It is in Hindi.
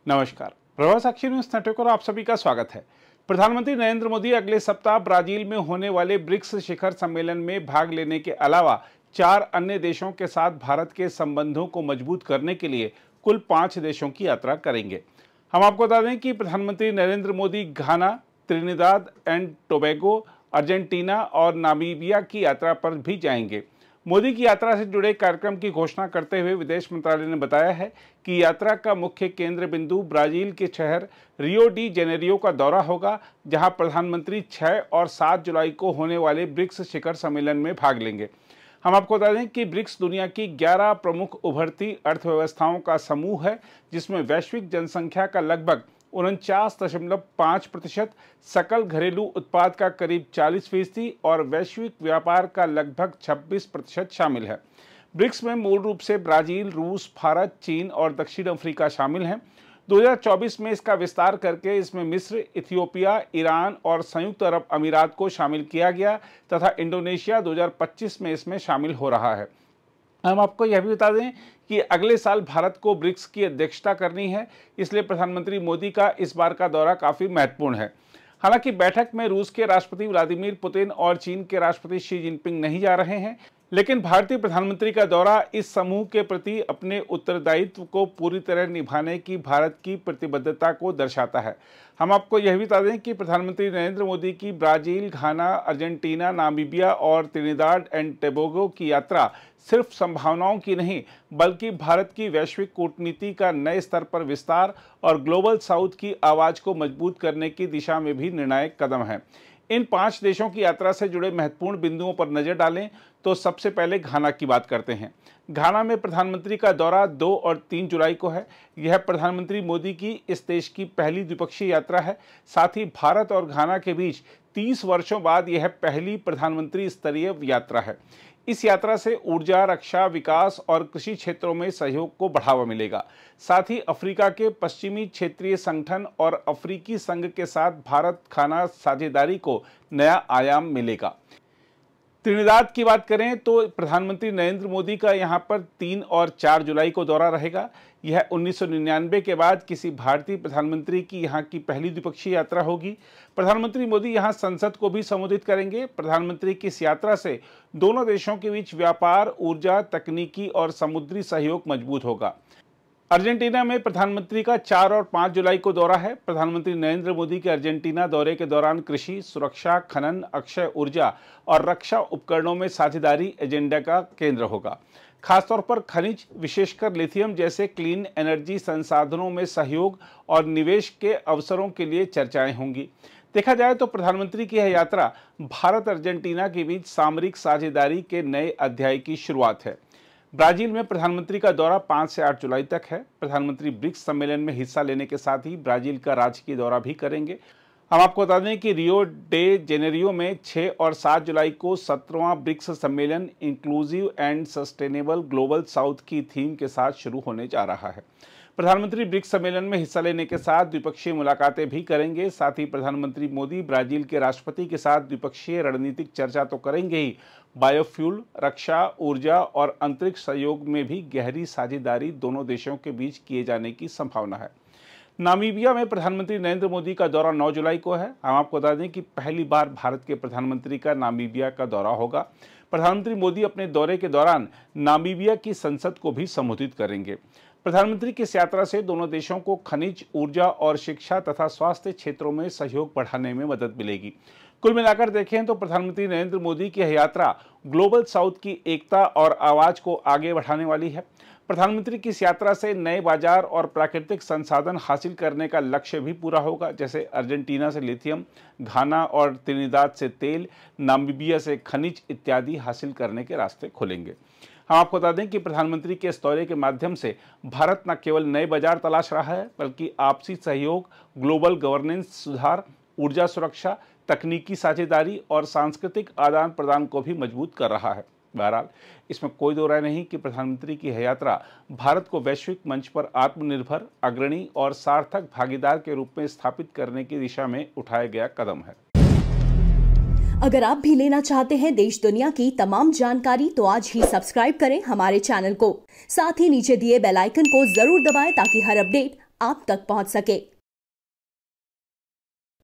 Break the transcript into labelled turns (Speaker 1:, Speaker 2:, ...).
Speaker 1: नमस्कार, प्रभात साक्षी न्यूज नेटवर्क पर आप सभी का स्वागत है। प्रधानमंत्री नरेंद्र मोदी अगले सप्ताह ब्राजील में होने वाले ब्रिक्स शिखर सम्मेलन में भाग लेने के अलावा 4 अन्य देशों के साथ भारत के संबंधों को मजबूत करने के लिए कुल 5 देशों की यात्रा करेंगे। हम आपको बता दें कि प्रधानमंत्री नरेंद्र मोदी घाना, त्रिनिदाद एंड टोबैगो, अर्जेंटीना और नामीबिया की यात्रा पर भी जाएंगे। मोदी की यात्रा से जुड़े कार्यक्रम की घोषणा करते हुए विदेश मंत्रालय ने बताया है कि यात्रा का मुख्य केंद्र बिंदु ब्राजील के शहर रियो डी जेनेरियो का दौरा होगा, जहां प्रधानमंत्री 6 और 7 जुलाई को होने वाले ब्रिक्स शिखर सम्मेलन में भाग लेंगे। हम आपको बता दें कि ब्रिक्स दुनिया की 11 प्रमुख उभरती अर्थव्यवस्थाओं का समूह है, जिसमें वैश्विक जनसंख्या का लगभग 49.5%, सकल घरेलू उत्पाद का करीब 40% और वैश्विक व्यापार का लगभग 26% शामिल है। ब्रिक्स में मूल रूप से ब्राजील, रूस, भारत, चीन और दक्षिण अफ्रीका शामिल हैं। 2024 में इसका विस्तार करके इसमें मिस्र, इथियोपिया, ईरान और संयुक्त अरब अमीरात को शामिल किया गया तथा इंडोनेशिया 2025 में इसमें शामिल हो रहा है। हम आपको यह भी बता दें कि अगले साल भारत को ब्रिक्स की अध्यक्षता करनी है, इसलिए प्रधानमंत्री मोदी का इस बार का दौरा काफ़ी महत्वपूर्ण है। हालांकि बैठक में रूस के राष्ट्रपति व्लादिमीर पुतिन और चीन के राष्ट्रपति शी जिनपिंग नहीं जा रहे हैं, लेकिन भारतीय प्रधानमंत्री का दौरा इस समूह के प्रति अपने उत्तरदायित्व को पूरी तरह निभाने की भारत की प्रतिबद्धता को दर्शाता है। हम आपको यह भी बता दें कि प्रधानमंत्री नरेंद्र मोदी की ब्राजील, घाना, अर्जेंटीना, नामीबिया और त्रिनिदाद एंड टोबैगो की यात्रा सिर्फ संभावनाओं की नहीं, बल्कि भारत की वैश्विक कूटनीति का नए स्तर पर विस्तार और ग्लोबल साउथ की आवाज़ को मजबूत करने की दिशा में भी निर्णायक कदम है। इन 5 देशों की यात्रा से जुड़े महत्वपूर्ण बिंदुओं पर नजर डालें तो सबसे पहले घाना की बात करते हैं। घाना में प्रधानमंत्री का दौरा 2 और 3 जुलाई को है। यह प्रधानमंत्री मोदी की इस देश की पहली द्विपक्षीय यात्रा है। साथ ही भारत और घाना के बीच 30 वर्षों बाद यह पहली प्रधानमंत्री स्तरीय यात्रा है। इस यात्रा से ऊर्जा, रक्षा, विकास और कृषि क्षेत्रों में सहयोग को बढ़ावा मिलेगा। साथ ही अफ्रीका के पश्चिमी क्षेत्रीय संगठन और अफ्रीकी संघ के साथ भारत घाना साझेदारी को नया आयाम मिलेगा। त्रिनिदाद की बात करें तो प्रधानमंत्री नरेंद्र मोदी का यहां पर 3 और 4 जुलाई को दौरा रहेगा। यह 1999 के बाद किसी भारतीय प्रधानमंत्री की यहां की पहली द्विपक्षीय यात्रा होगी। प्रधानमंत्री मोदी यहां संसद को भी संबोधित करेंगे। प्रधानमंत्री की इस यात्रा से दोनों देशों के बीच व्यापार, ऊर्जा, तकनीकी और समुद्री सहयोग मजबूत होगा। अर्जेंटीना में प्रधानमंत्री का 4 और 5 जुलाई को दौरा है। प्रधानमंत्री नरेंद्र मोदी के अर्जेंटीना दौरे के दौरान कृषि, सुरक्षा, खनन, अक्षय ऊर्जा और रक्षा उपकरणों में साझेदारी एजेंडा का केंद्र होगा। खासतौर पर खनिज, विशेषकर लिथियम जैसे क्लीन एनर्जी संसाधनों में सहयोग और निवेश के अवसरों के लिए चर्चाएं होंगी। देखा जाए तो प्रधानमंत्री की यह यात्रा भारत अर्जेंटीना के बीच सामरिक साझेदारी के नए अध्याय की शुरुआत है। ब्राजील में प्रधानमंत्री का दौरा 5 से 8 जुलाई तक है। प्रधानमंत्री ब्रिक्स सम्मेलन में हिस्सा लेने के साथ ही ब्राजील का राजकीय दौरा भी करेंगे। हम आपको बता दें कि रियो डे जेनेरियो में 6 और 7 जुलाई को 17वां ब्रिक्स सम्मेलन inclusive and sustainable global south की थीम के साथ शुरू होने जा रहा है। प्रधानमंत्री ब्रिक्स सम्मेलन में हिस्सा लेने के साथ द्विपक्षीय मुलाकातें भी करेंगे। साथ ही प्रधानमंत्री मोदी ब्राजील के राष्ट्रपति के साथ द्विपक्षीय रणनीतिक चर्चा तो करेंगे ही, बायोफ्यूल, रक्षा, ऊर्जा और अंतरिक्ष सहयोग में भी गहरी साझेदारी दोनों देशों के बीच किए जाने की संभावना है। नामीबिया में प्रधानमंत्री नरेंद्र मोदी का दौरा 9 जुलाई को है। हम आपको बता दें कि पहली बार भारत के प्रधानमंत्री का नामीबिया का दौरा होगा। प्रधानमंत्री मोदी अपने दौरे के दौरान नामीबिया की संसद को भी संबोधित करेंगे। प्रधानमंत्री की इस यात्रा से दोनों देशों को खनिज, ऊर्जा और शिक्षा तथा स्वास्थ्य क्षेत्रों में सहयोग बढ़ाने में मदद मिलेगी। कुल मिलाकर देखें तो प्रधानमंत्री नरेंद्र मोदी की यह यात्रा ग्लोबल साउथ की एकता और आवाज को आगे बढ़ाने वाली है। प्रधानमंत्री की इस यात्रा से नए बाजार और प्राकृतिक संसाधन हासिल करने का लक्ष्य भी पूरा होगा, जैसे अर्जेंटीना से लिथियम, घाना और त्रिनिदाद से तेल, नामीबिया से खनिज इत्यादि हासिल करने के रास्ते खुलेंगे। हम आपको बता दें कि प्रधानमंत्री के इस दौरे के माध्यम से भारत न केवल नए बाजार तलाश रहा है, बल्कि आपसी सहयोग, ग्लोबल गवर्नेंस सुधार, ऊर्जा सुरक्षा, तकनीकी साझेदारी और सांस्कृतिक आदान प्रदान को भी मजबूत कर रहा है। बहरहाल इसमें कोई दो राय नहीं कि प्रधानमंत्री की यह यात्रा भारत को वैश्विक मंच पर आत्मनिर्भर, अग्रणी और सार्थक भागीदार के रूप में स्थापित करने की दिशा में उठाया गया कदम है।
Speaker 2: अगर आप भी लेना चाहते हैं देश दुनिया की तमाम जानकारी तो आज ही सब्सक्राइब करें हमारे चैनल को। साथ ही नीचे दिए बेल आइकन को जरूर दबाएं ताकि हर अपडेट आप तक पहुंच सके।